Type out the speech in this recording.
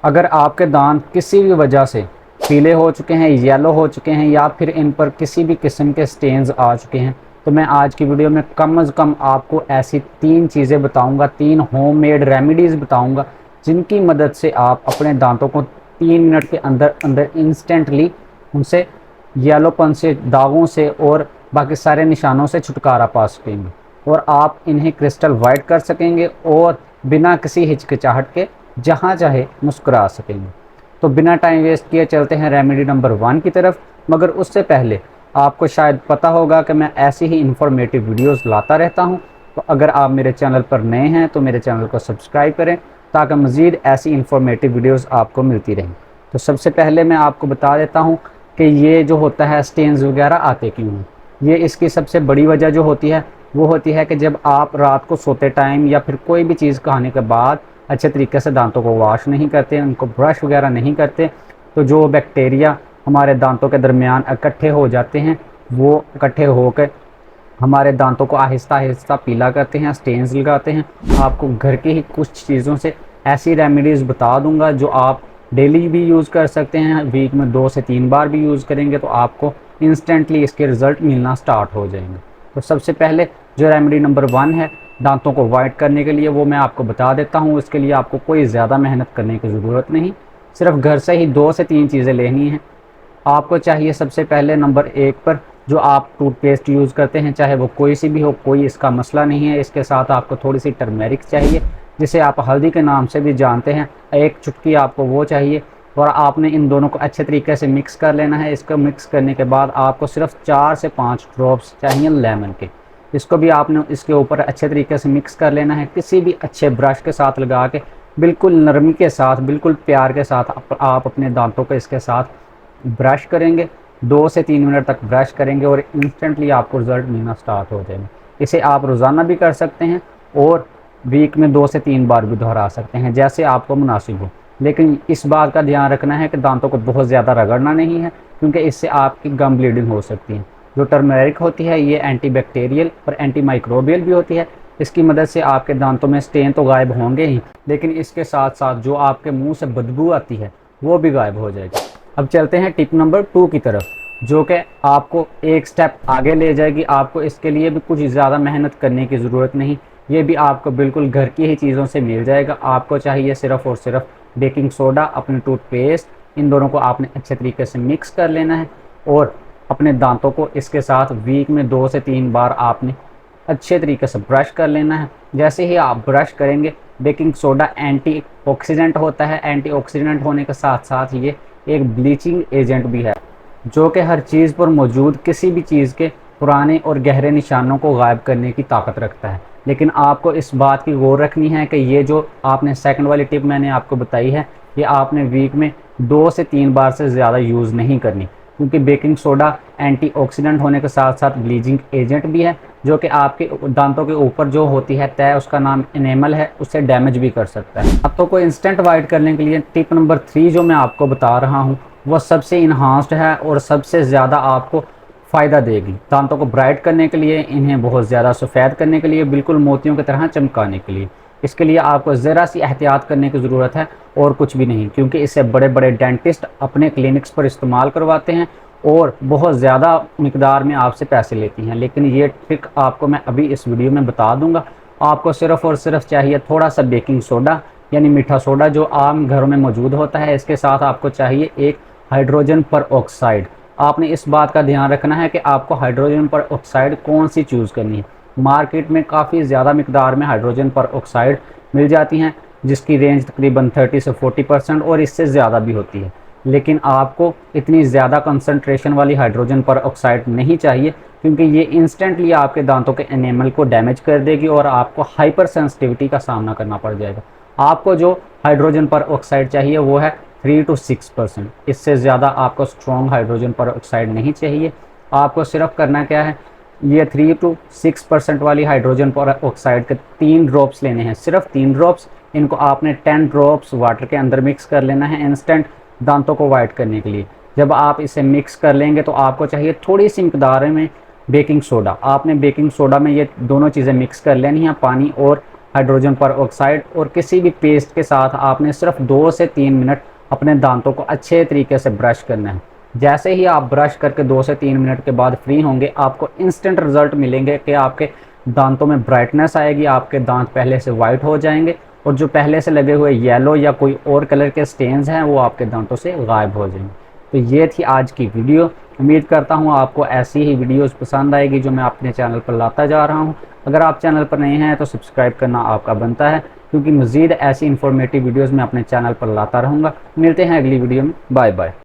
अगर आपके दांत किसी भी वजह से पीले हो चुके हैं, येलो हो चुके हैं या फिर इन पर किसी भी किस्म के स्टेन्स आ चुके हैं, तो मैं आज की वीडियो में कम से कम आपको ऐसी 3 चीज़ें बताऊंगा, 3 होममेड रेमेडीज़ बताऊंगा जिनकी मदद से आप अपने दांतों को 3 मिनट के अंदर अंदर इंस्टेंटली उनसे येलोपन से, दागों से और बाकी सारे निशानों से छुटकारा पा सकेंगे और आप इन्हें क्रिस्टल वाइट कर सकेंगे और बिना किसी हिचकिचाहट के जहाँ चाहे मुस्कुरा सकेंगे। तो बिना टाइम वेस्ट किए चलते हैं रेमेडी नंबर 1 की तरफ। मगर उससे पहले आपको शायद पता होगा कि मैं ऐसी ही इंफॉर्मेटिव वीडियोस लाता रहता हूं, तो अगर आप मेरे चैनल पर नए हैं तो मेरे चैनल को सब्सक्राइब करें ताकि मज़ीद ऐसी इंफॉर्मेटिव वीडियोस आपको मिलती रहें। तो सबसे पहले मैं आपको बता देता हूँ कि ये जो होता है स्टेन्स वगैरह आते क्यों हैं। ये इसकी सबसे बड़ी वजह जो होती है वो होती है कि जब आप रात को सोते टाइम या फिर कोई भी चीज़ खाने के बाद अच्छे तरीके से दांतों को वॉश नहीं करते, उनको ब्रश वगैरह नहीं करते, तो जो बैक्टीरिया हमारे दांतों के दरमियान इकट्ठे हो जाते हैं वो इकट्ठे होकर हमारे दांतों को आहिस्ता आहिस्ता पीला करते हैं, स्टेन्स लगाते हैं। आपको घर की ही कुछ चीज़ों से ऐसी रेमेडीज़ बता दूंगा जो आप डेली भी यूज़ कर सकते हैं, वीक में 2 से 3 बार भी यूज़ करेंगे तो आपको इंस्टेंटली इसके रिज़ल्ट मिलना स्टार्ट हो जाएंगे। तो सबसे पहले जो रेमेडी नंबर 1 है दांतों को वाइट करने के लिए, वो मैं आपको बता देता हूँ। इसके लिए आपको कोई ज़्यादा मेहनत करने की ज़रूरत नहीं, सिर्फ घर से ही 2 से 3 चीज़ें लेनी हैं। आपको चाहिए सबसे पहले नंबर 1 पर जो आप टूथपेस्ट यूज़ करते हैं, चाहे वो कोई सी भी हो, कोई इसका मसला नहीं है। इसके साथ आपको थोड़ी सी टर्मेरिक चाहिए जिसे आप हल्दी के नाम से भी जानते हैं, 1 चुटकी आपको वो चाहिए। और आपने इन दोनों को अच्छे तरीके से मिक्स कर लेना है। इसको मिक्स करने के बाद आपको सिर्फ 4 से 5 ड्रॉप्स चाहिए लेमन के। इसको भी आपने इसके ऊपर अच्छे तरीके से मिक्स कर लेना है। किसी भी अच्छे ब्रश के साथ लगा के बिल्कुल नरमी के साथ, बिल्कुल प्यार के साथ आप अपने दांतों को इसके साथ ब्रश करेंगे। 2 से 3 मिनट तक ब्रश करेंगे और इंस्टेंटली आपको रिज़ल्ट मिलना स्टार्ट हो जाएगा। इसे आप रोज़ाना भी कर सकते हैं और वीक में 2 से 3 बार भी दोहरा सकते हैं, जैसे आपको मुनासिब हो। लेकिन इस बात का ध्यान रखना है कि दांतों को बहुत ज़्यादा रगड़ना नहीं है, क्योंकि इससे आपकी गम ब्लीडिंग हो सकती है। जो टर्मेरिक होती है ये एंटी बैक्टीरियल और एंटी माइक्रोबियल भी होती है। इसकी मदद से आपके दांतों में स्टेन तो गायब होंगे ही, लेकिन इसके साथ साथ जो आपके मुंह से बदबू आती है वो भी गायब हो जाएगी। अब चलते हैं टिप नंबर 2 की तरफ, जो कि आपको एक स्टेप आगे ले जाएगी। आपको इसके लिए भी कुछ ज़्यादा मेहनत करने की ज़रूरत नहीं, ये भी आपको बिल्कुल घर की ही चीज़ों से मिल जाएगा। आपको चाहिए सिर्फ़ और सिर्फ बेकिंग सोडा, अपने टूथपेस्ट, इन दोनों को आपने अच्छे तरीके से मिक्स कर लेना है और अपने दांतों को इसके साथ वीक में 2 से 3 बार आपने अच्छे तरीके से ब्रश कर लेना है। जैसे ही आप ब्रश करेंगे, बेकिंग सोडा एंटीऑक्सीडेंट होता है। एंटीऑक्सीडेंट होने के साथ साथ ये एक ब्लीचिंग एजेंट भी है, जो कि हर चीज़ पर मौजूद किसी भी चीज़ के पुराने और गहरे निशानों को गायब करने की ताकत रखता है। लेकिन आपको इस बात की गौर रखनी है कि ये जो आपने सेकंड वाली टिप मैंने आपको बताई है, ये आपने वीक में 2 से 3 बार से ज़्यादा यूज़ नहीं करनी, क्योंकि बेकिंग सोडा एंटीऑक्सीडेंट होने के साथ साथ ब्लीचिंग एजेंट भी है, जो कि आपके दांतों के ऊपर जो होती है तय, उसका नाम एनेमल है, उसे डैमेज भी कर सकता है। दांतों को इंस्टेंट वाइट करने के लिए टिप नंबर 3 जो मैं आपको बता रहा हूँ वो सबसे इन्हांस्ड है और सबसे ज़्यादा आपको फ़ायदा देगी। दांतों को ब्राइट करने के लिए, इन्हें बहुत ज़्यादा सफ़ेद करने के लिए, बिल्कुल मोतियों की तरह चमकाने के लिए। इसके लिए आपको ज़रा सी एहतियात करने की ज़रूरत है और कुछ भी नहीं, क्योंकि इसे बड़े बड़े डेंटिस्ट अपने क्लिनिक्स पर इस्तेमाल करवाते हैं और बहुत ज़्यादा मिकदार में आपसे पैसे लेती हैं। लेकिन ये ट्रिक आपको मैं अभी इस वीडियो में बता दूंगा। आपको सिर्फ़ और सिर्फ चाहिए थोड़ा सा बेकिंग सोडा, यानी मीठा सोडा जो आम घरों में मौजूद होता है। इसके साथ आपको चाहिए एक हाइड्रोजन पर ऑक्साइड। आपने इस बात का ध्यान रखना है कि आपको हाइड्रोजन पर ऑक्साइड कौन सी चूज़ करनी है। मार्केट में काफ़ी ज़्यादा मिकदार में हाइड्रोजन पर ऑक्साइड मिल जाती हैं, जिसकी रेंज तकरीबन 30 से 40% और इससे ज़्यादा भी होती है। लेकिन आपको इतनी ज़्यादा कंसंट्रेशन वाली हाइड्रोजन पर ऑक्साइड नहीं चाहिए, क्योंकि ये इंस्टेंटली आपके दांतों के एनेमल को डैमेज कर देगी और आपको हाइपर सेंसिटिविटी का सामना करना पड़ जाएगा। आपको जो हाइड्रोजन पर ऑक्साइड चाहिए वो है 3 to 6%। इससे ज़्यादा आपको स्ट्रॉन्ग हाइड्रोजन पर ऑक्साइड नहीं चाहिए। आपको सिर्फ करना क्या है, ये 3 to 6% वाली हाइड्रोजन पर ऑक्साइड के 3 ड्रॉप्स लेने हैं, सिर्फ 3 ड्रॉप्स। इनको आपने 10 ड्रॉप्स वाटर के अंदर मिक्स कर लेना है इंस्टेंट दांतों को वाइट करने के लिए। जब आप इसे मिक्स कर लेंगे तो आपको चाहिए थोड़ी सी मिकदार में बेकिंग सोडा। आपने बेकिंग सोडा में ये दोनों चीज़ें मिक्स कर लेनी है, पानी और हाइड्रोजन पर ऑक्साइड और किसी भी पेस्ट के साथ आपने सिर्फ 2 से 3 मिनट अपने दांतों को अच्छे तरीके से ब्रश करना है। जैसे ही आप ब्रश करके 2 से 3 मिनट के बाद फ्री होंगे, आपको इंस्टेंट रिजल्ट मिलेंगे कि आपके दांतों में ब्राइटनेस आएगी, आपके दांत पहले से वाइट हो जाएंगे और जो पहले से लगे हुए येलो या कोई और कलर के स्टेन्स हैं वो आपके दांतों से गायब हो जाएंगे। तो ये थी आज की वीडियो। उम्मीद करता हूँ आपको ऐसी ही वीडियोस पसंद आएगी जो मैं अपने चैनल पर लाता जा रहा हूँ। अगर आप चैनल पर नए हैं तो सब्सक्राइब करना आपका बनता है, क्योंकि मज़ीद ऐसी इंफॉर्मेटिव वीडियोस मैं अपने चैनल पर लाता रहूँगा। मिलते हैं अगली वीडियो में। Bye bye.